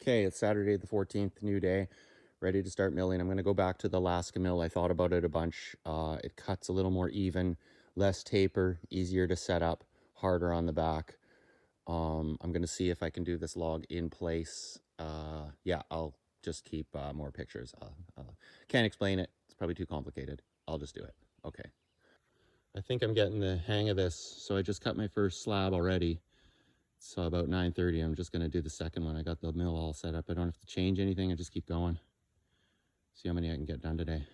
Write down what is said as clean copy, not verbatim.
Okay, it's Saturday the 14th, new day, ready to start milling. I'm going to go back to the Alaska mill. I thought about it a bunch. It cuts a little more even, less taper, easier to set up, harder on the back. I'm going to see if I can do this log in place. Yeah, I'll just keep more pictures. Can't explain it. It's probably too complicated. I'll just do it. Okay. I think I'm getting the hang of this. So I just cut my first slab already. So about 9:30, I'm just going to do the second one. I got the mill all set up. I don't have to change anything. I just keep going. See how many I can get done today.